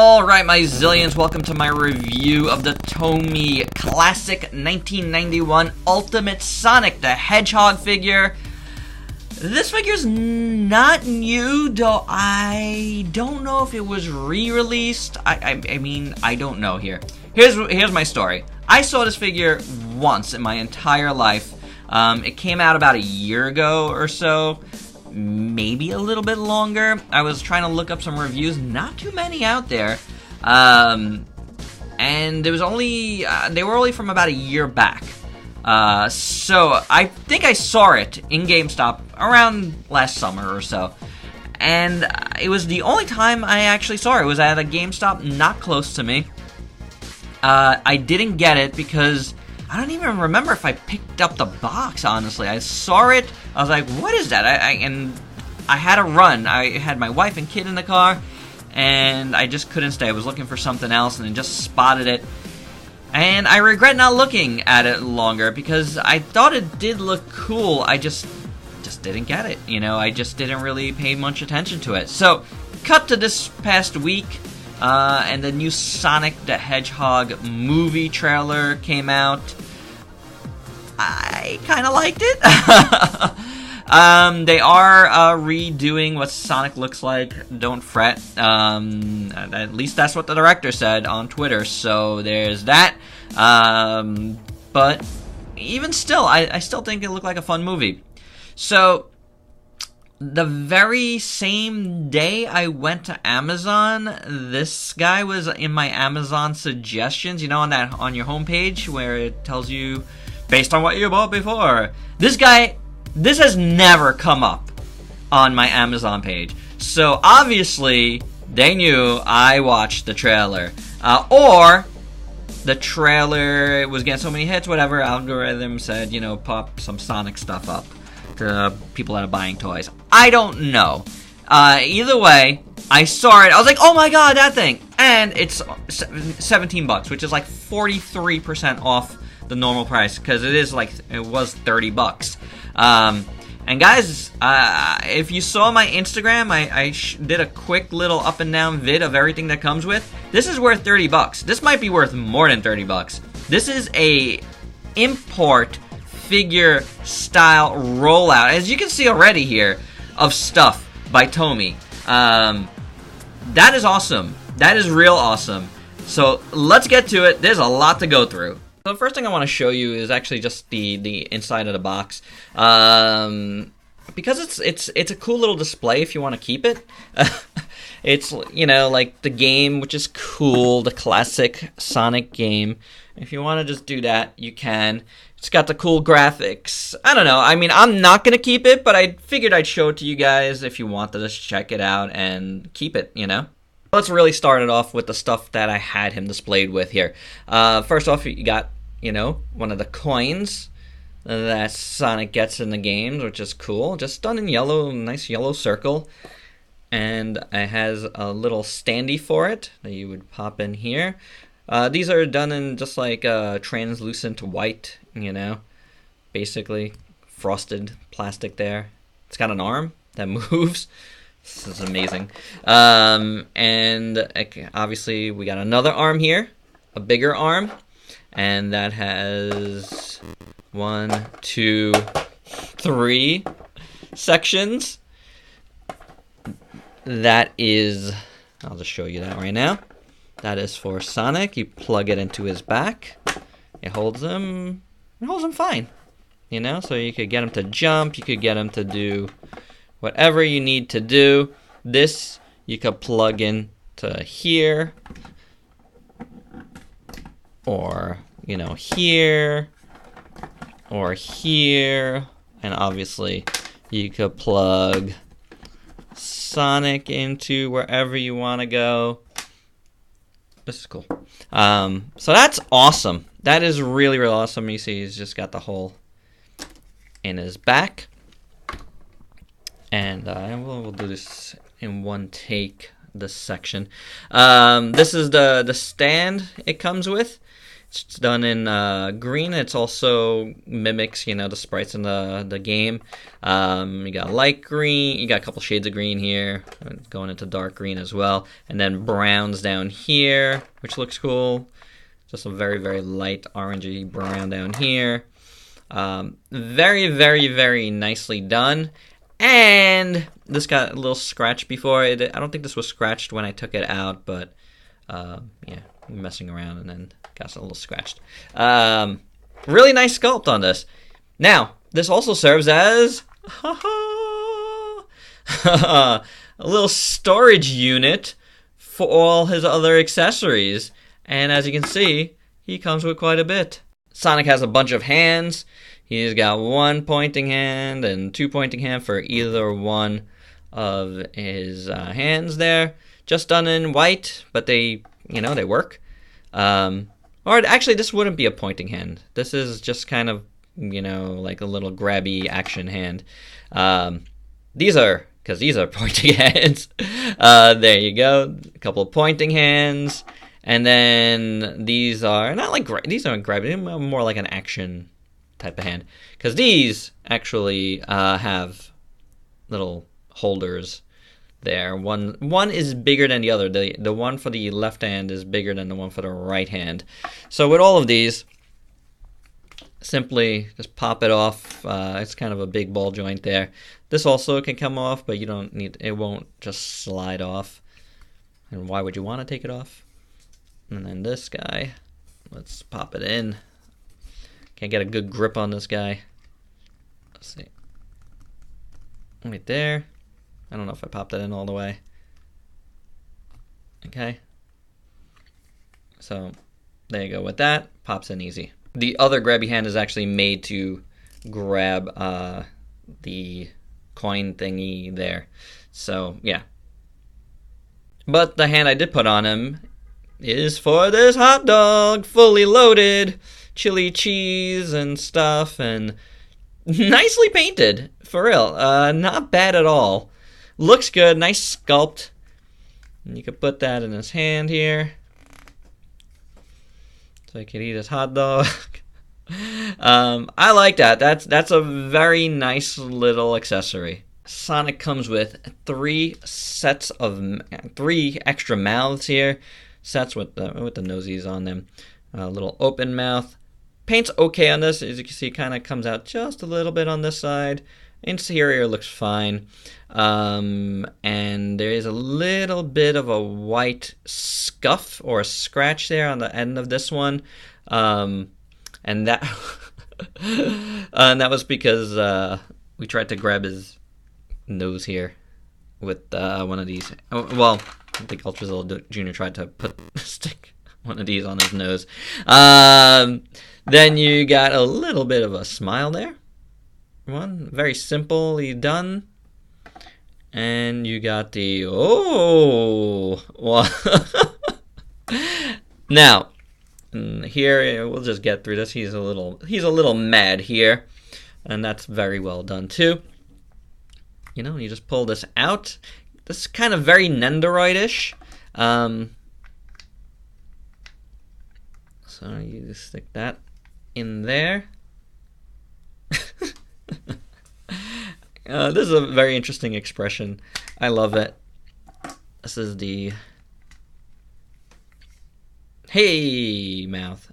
Alright, my zillions, welcome to my review of the Tomy classic 1991 Ultimate Sonic the Hedgehog figure. This figure's not new, though I don't know if it was re-released. I mean, I don't know here. Here's my story. I saw this figure once in my entire life. It came out about a year ago or so. Maybe a little bit longer. I was trying to look up some reviews, not too many out there, and it was only they were only from about a year back. So I think I saw it in GameStop around last summer or so, and it was the only time I actually saw it. It was at a GameStop not close to me. I didn't get it because I don't even remember if I picked up the box, honestly. I saw it, I was like, what is that? And I had a run. I had my wife and kid in the car, and I just couldn't stay. I was looking for something else, and then just spotted it. And I regret not looking at it longer, because I thought it did look cool. I just didn't get it, you know? I just didn't really pay much attention to it. So, cut to this past week, and the new Sonic the Hedgehog movie trailer came out. I kind of liked it. They are redoing what Sonic looks like. Don't fret. At least that's what the director said on Twitter. So there's that. But even still, I still think it looked like a fun movie. So the very same day I went to Amazon, this guy was in my Amazon suggestions. You know, on your homepage where it tells you based on what you bought before. This has never come up on my Amazon page. So obviously they knew I watched the trailer, or the trailer was getting so many hits. Whatever algorithm said, you know, pop some Sonic stuff up to people that are buying toys. I don't know. Either way, I saw it. I was like, oh my god, that thing! And it's $17, which is like 43% off the normal price, because it was $30. And guys, if you saw my Instagram, I did a quick little up and down vid of everything that comes with. This is worth $30. This might be worth more than $30. This is a import figure style rollout, as you can see already here, of stuff by Tomy. That is awesome. That is real awesome. So let's get to it. There's a lot to go through. So the first thing I want to show you is actually just the inside of the box, because it's a cool little display if you want to keep it. It's, you know, like the game, which is cool, the classic Sonic game. If you want to just do that, you can. It's got the cool graphics. I don't know. I mean, I'm not going to keep it, but I figured I'd show it to you guys if you wanted to check it out and keep it, you know? Let's really start it off with the stuff that I had him displayed with here. First off, you got, you know, one of the coins that Sonic gets in the games, which is cool. Just done in yellow, nice yellow circle. And it has a little standee for it that you would pop in here. These are done in just like translucent white, you know, basically frosted plastic there. It's got an arm that moves. This is amazing. And obviously we got another arm here, a bigger arm, and that has 1, 2, 3 sections. That is, I'll just show you that right now. That is for Sonic. You plug it into his back. It holds him fine. You know, so you could get him to jump, you could get him to do whatever you need to do. This you could plug in to here, or, you know, here, or here, and obviously you could plug Sonic into wherever you want to go. This is cool. So that's awesome. That is really, really awesome. You see he's just got the hole in his back. And we'll do this in one take, this section. This is the stand it comes with. It's done in green. It's also mimics, you know, the sprites in the game. You got light green. You got a couple shades of green here, going into dark green as well, and then browns down here, which looks cool. Just a very, very light orangey brown down here. Very, very, very nicely done. And this got a little scratched before. I don't think this was scratched when I took it out, but yeah, messing around and then got a little scratched. Really nice sculpt on this. Now, this also serves as a little storage unit for all his other accessories. And as you can see, he comes with quite a bit. Sonic has a bunch of hands. He's got one pointing hand and two pointing hand for either one of his hands there. Just done in white, but they, you know, they work. Or actually, this wouldn't be a pointing hand. This is just kind of, you know, like a little grabby action hand. These are pointing hands. There you go. A couple of pointing hands. And then these are not like these aren't grabby. They're more like an action type of hand, because these actually have little holders there. One is bigger than the other. The one for the left hand is bigger than the one for the right hand. So with all of these, simply just pop it off. It's kind of a big ball joint there. This also can come off, but you don't need. It won't just slide off. And why would you want to take it off? And then this guy, let's pop it in. Can't get a good grip on this guy. Let's see. Right there. I don't know if I popped that in all the way. Okay. So there you go with that. Pops in easy. The other grabby hand is actually made to grab the coin thingy there. So yeah. But the hand I did put on him is for this hot dog, fully loaded, chili cheese and stuff, and nicely painted, for real. Not bad at all. Looks good, nice sculpt. And you could put that in his hand here, so he could eat his hot dog. I like that. That's a very nice little accessory. Sonic comes with three extra mouths here. Sets with the nosies on them. A little open mouth. Paint's okay on this. As you can see, kind of comes out just a little bit on this side. Interior looks fine. And there is a little bit of a white scuff or a scratch there on the end of this one. And that and that was because we tried to grab his nose here with one of these. Well, I think Ultrazilla Jr. tried to stick one of these on his nose. Then you got a little bit of a smile there. One very simply done. And you got the well. Now, here we'll just get through this. He's a little mad here, and that's very well done too. You know, you just pull this out. This is kind of very Nendoroid-ish. So you just stick that in there. This is a very interesting expression. I love it. This is the hey mouth.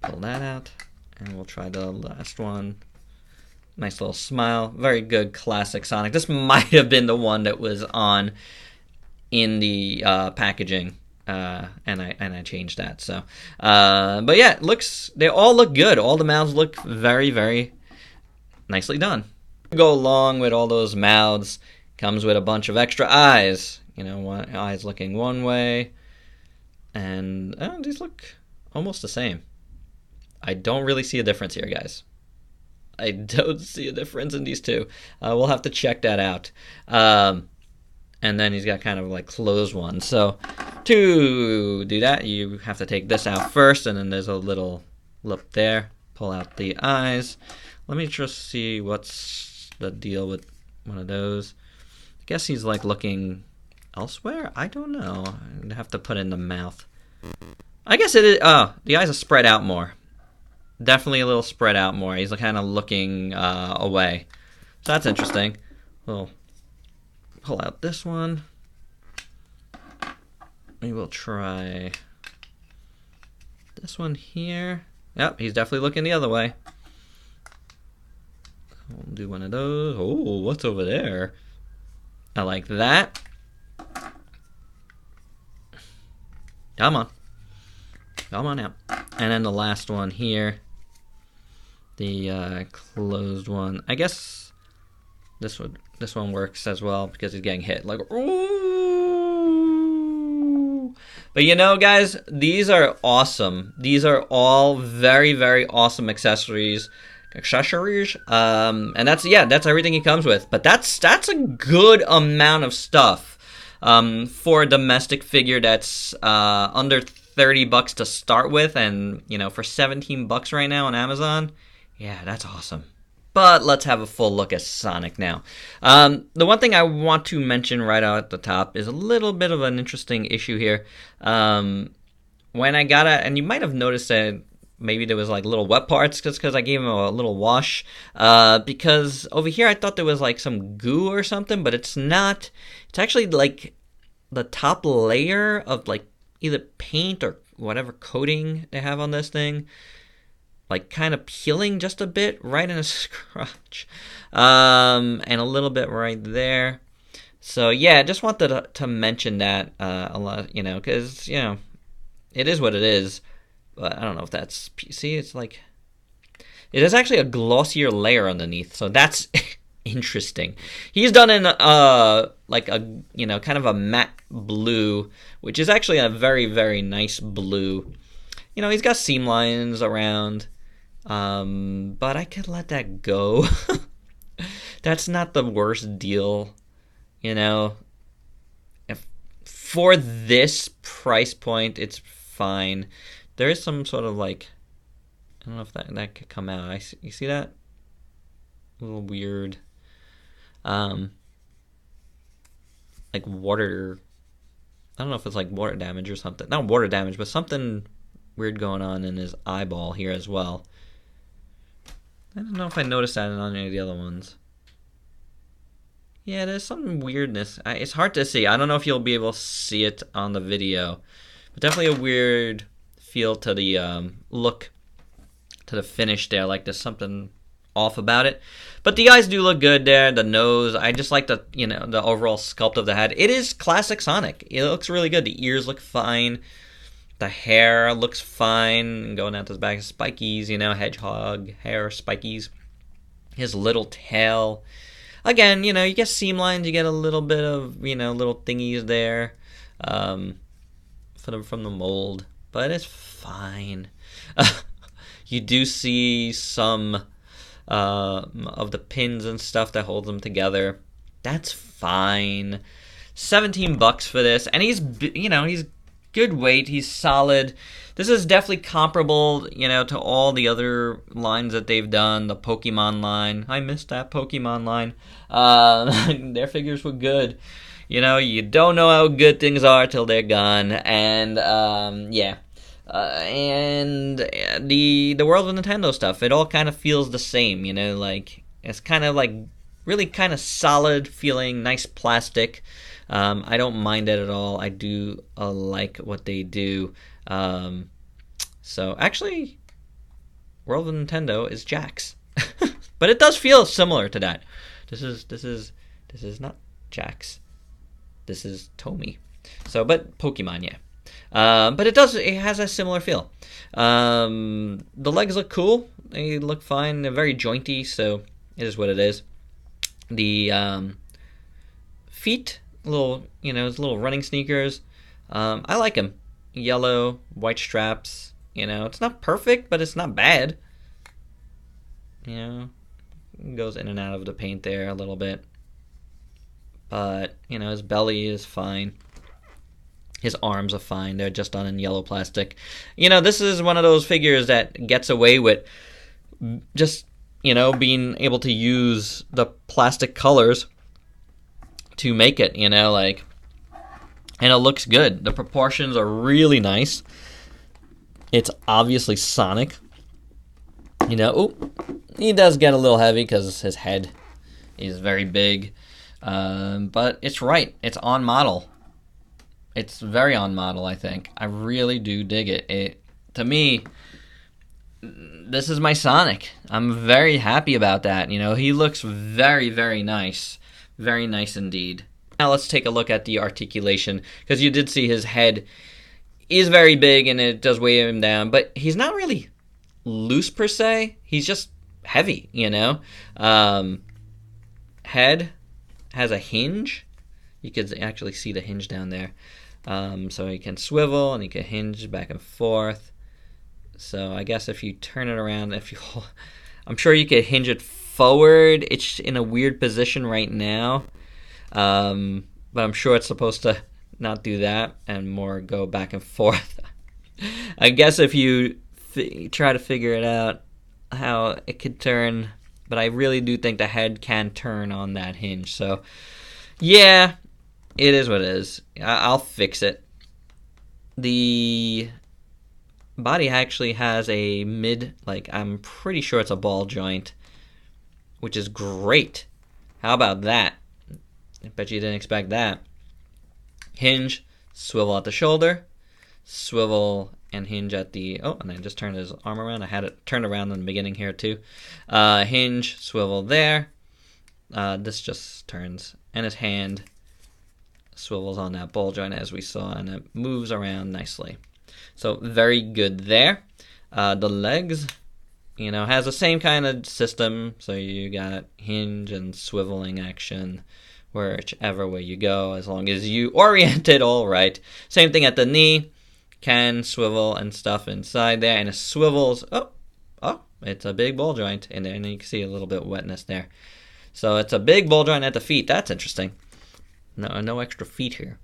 Pull that out, and we'll try the last one. Nice little smile. Very good classic Sonic. This might have been the one that was on in the packaging. And I changed that. So, but yeah, they all look good. All the mouths look very, very nicely done. Go along with all those mouths comes with a bunch of extra eyes. You know, one eye's looking one way, and these look almost the same. I don't really see a difference here, guys. I don't see a difference in these two. We'll have to check that out. And then he's got kind of like closed ones. So to do that, you have to take this out first, and then there's a little lip there. Pull out the eyes. Let me just see what's the deal with one of those. I guess he's like looking elsewhere? I don't know. I'd have to put in the mouth. I guess it is. Oh, the eyes are spread out more. Definitely a little spread out more. He's kind of looking away. So that's interesting. We'll pull out this one. We will try this one here. Yep, he's definitely looking the other way. We'll do one of those. Oh, what's over there? I like that. Come on. Come on out. And then the last one here. The closed one. I guess this one works as well because he's getting hit. Like, ooh. But you know, guys, these are awesome. These are all very, very awesome accessories. And that's everything he comes with. But that's a good amount of stuff for a domestic figure that's under $30 to start with, and you know, for $17 right now on Amazon. Yeah, that's awesome. But let's have a full look at Sonic now. The one thing I want to mention right out at the top is a little bit of an interesting issue here. When I got it, and you might have noticed that maybe there was like little wet parts just because I gave him a little wash. Because over here I thought there was like some goo or something, but it's not. It's actually like the top layer of like either paint or whatever coating they have on this thing, like kind of peeling just a bit right in a scratch, and a little bit right there. So yeah, just wanted to mention that a lot, you know, because you know it is what it is. But I don't know if that's, see, it's like, it is actually a glossier layer underneath, so that's interesting. He's done in like a, you know, kind of a matte blue, which is actually a very, very nice blue. You know, he's got seam lines around, but I could let that go. That's not the worst deal, you know. If for this price point, it's fine. There is some sort of like, I don't know if that could come out. You see that? A little weird. Like water. I don't know if it's like water damage or something. Not water damage, but something weird going on in his eyeball here as well. I don't know if I noticed that on any of the other ones. Yeah, there's some weirdness. It's hard to see. I don't know if you'll be able to see it on the video. But definitely a weird feel to the look, to the finish there, like there's something off about it. But the eyes do look good there, the nose. I just like the, you know, the overall sculpt of the head. It is classic Sonic. It looks really good. The ears look fine. The hair looks fine. Going out to his back, spikies, you know, hedgehog hair, spikies. His little tail. Again, you know, you get seam lines, you get a little bit of, you know, little thingies there from the mold. But it's fine. You do see some of the pins and stuff that hold them together. That's fine. $17 for this, and he's, you know, he's good weight. He's solid. This is definitely comparable, you know, to all the other lines that they've done. The Pokemon line. I missed that Pokemon line. Their figures were good. You know, you don't know how good things are till they're gone, and yeah. And the world of Nintendo stuff, it all kind of feels the same, you know, like it's kind of like really kind of solid feeling, nice plastic. I don't mind it at all. I do like what they do. So actually, World of Nintendo is Jax, but it does feel similar to that. This is not Jax. This is Tomy. So, but Pokemon, yeah. But it has a similar feel. The legs look cool. They look fine. They're very jointy, so it is what it is. The feet, little, you know, his little running sneakers. I like them. Yellow, white straps. You know, it's not perfect, but it's not bad. You know, it goes in and out of the paint there a little bit. But, you know, his belly is fine. His arms are fine. They're just done in yellow plastic. You know, this is one of those figures that gets away with just, you know, being able to use the plastic colors to make it, you know, like, and it looks good. The proportions are really nice. It's obviously Sonic. You know, ooh, he does get a little heavy because his head is very big. But it's right. It's on model. It's very on model, I think. I really do dig it. To me, this is my Sonic. I'm very happy about that. You know, he looks very, very nice. Very nice indeed. Now let's take a look at the articulation, because you did see his head is very big and it does weigh him down, but he's not really loose per se. He's just heavy, you know. Head has a hinge. You could actually see the hinge down there. So he can swivel and he can hinge back and forth. So I guess if you turn it around, I'm sure you could hinge it forward. It's in a weird position right now. But I'm sure it's supposed to not do that and more go back and forth. I guess if you try to figure it out how it could turn, but I really do think the head can turn on that hinge. So yeah, it is what it is. I'll fix it. The body actually has a I'm pretty sure it's a ball joint, which is great. How about that? I bet you didn't expect that. Hinge, swivel at the shoulder, swivel and hinge at the... Oh, and I just turned his arm around. I had it turned around in the beginning here too. Hinge, swivel there. This just turns. And his hand swivels on that ball joint as we saw, and it moves around nicely. So very good there. The legs, you know, has the same kind of system. So you got hinge and swiveling action whichever way you go, as long as you orient it all right. Same thing at the knee. Can swivel and stuff inside there, and it swivels. Oh, it's a big ball joint, and then you can see a little bit of wetness there. So it's a big ball joint at the feet. That's interesting. No extra feet here.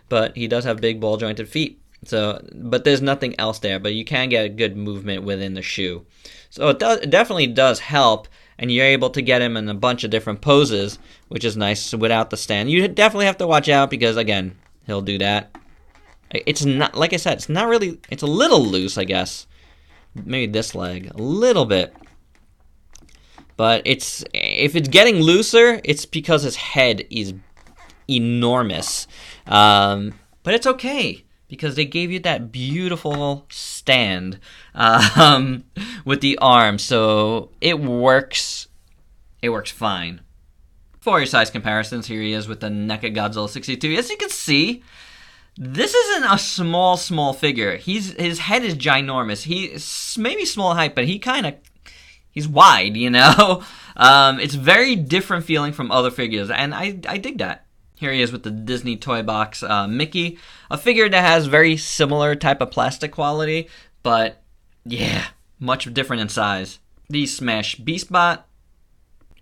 But he does have big ball jointed feet. So, but there's nothing else there. But you can get a good movement within the shoe. So it definitely does help, and you're able to get him in a bunch of different poses, which is nice without the stand. You definitely have to watch out because, again, he'll do that. It's not, like I said, it's not really, it's a little loose, I guess. Maybe this leg, a little bit. But if it's getting looser, it's because his head is enormous. But it's okay, because they gave you that beautiful stand with the arm, so it works. It works fine. For your size comparisons, here he is with the NECA Godzilla 62. As you can see, this isn't a small figure. His head is ginormous. He's maybe small height, but he's wide, you know? It's very different feeling from other figures, and I dig that. Here he is with the Disney Toy Box Mickey, a figure that has very similar type of plastic quality, but yeah, much different in size. The Smash Beastbot,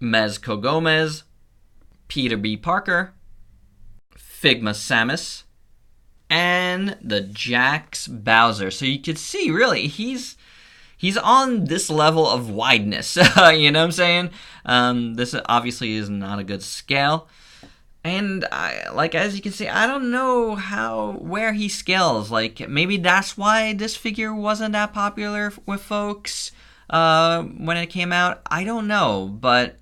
Mezco Gomez, Peter B. Parker, Figma Samus, and the Jax Bowser. So you can see, really, he's on this level of wideness. You know what I'm saying? This obviously is not a good scale. And as you can see, I don't know where he scales. Like, maybe that's why this figure wasn't that popular with folks when it came out. I don't know, but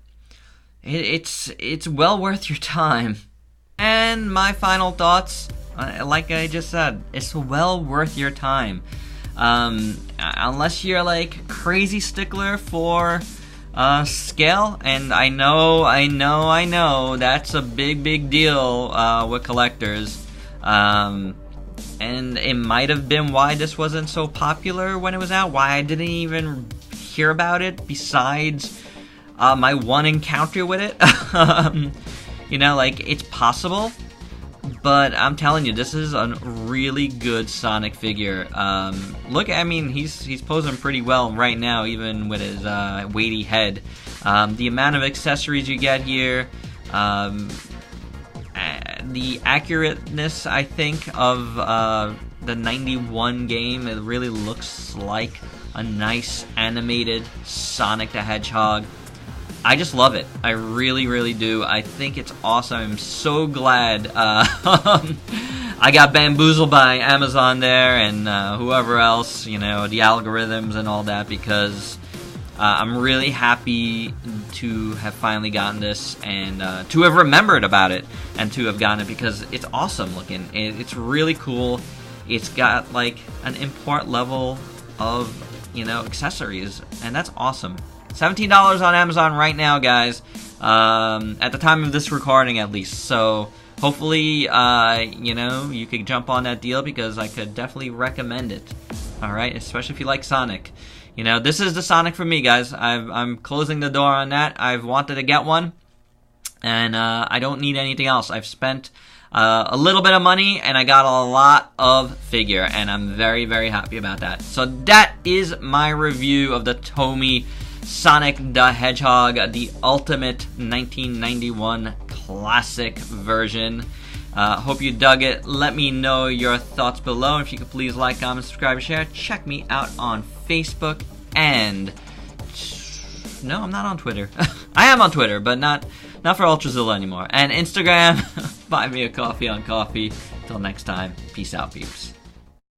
it's well worth your time. And my final thoughts, like I just said, it's well worth your time. Unless you're like crazy stickler for scale, and I know that's a big deal with collectors, and it might have been why this wasn't so popular when it was out, why I didn't even hear about it besides my one encounter with it. You know, like, it's possible, but I'm telling you, this is a really good Sonic figure. Look, I mean, he's posing pretty well right now, even with his weighty head. The amount of accessories you get here, the accurateness, I think, of the 91 game, it really looks like a nice animated Sonic the Hedgehog. I just love it. I really, really do. I think it's awesome. I'm so glad I got bamboozled by Amazon there and whoever else, you know, the algorithms and all that, because I'm really happy to have finally gotten this and to have remembered about it and to have gotten it, because it's awesome looking. It's really cool. It's got like an import level of, you know, accessories, and that's awesome. $17 on Amazon right now, guys, at the time of this recording at least. So hopefully, you know, you could jump on that deal, because I could definitely recommend it. Alright, especially if you like Sonic. You know, this is the Sonic for me, guys. I'm closing the door on that. I've wanted to get one, and I don't need anything else. I've spent a little bit of money, and I got a lot of figure, and I'm very, very happy about that. So that is my review of the Tomy Sonic the Hedgehog, the Ultimate 1991 Classic version. Hope you dug it. Let me know your thoughts below. If you could please like, comment, subscribe, and share. Check me out on Facebook and... No, I'm not on Twitter. I am on Twitter, but not for Ultrazilla anymore. And Instagram, buy me a coffee on Coffee. Till next time, peace out, peeps.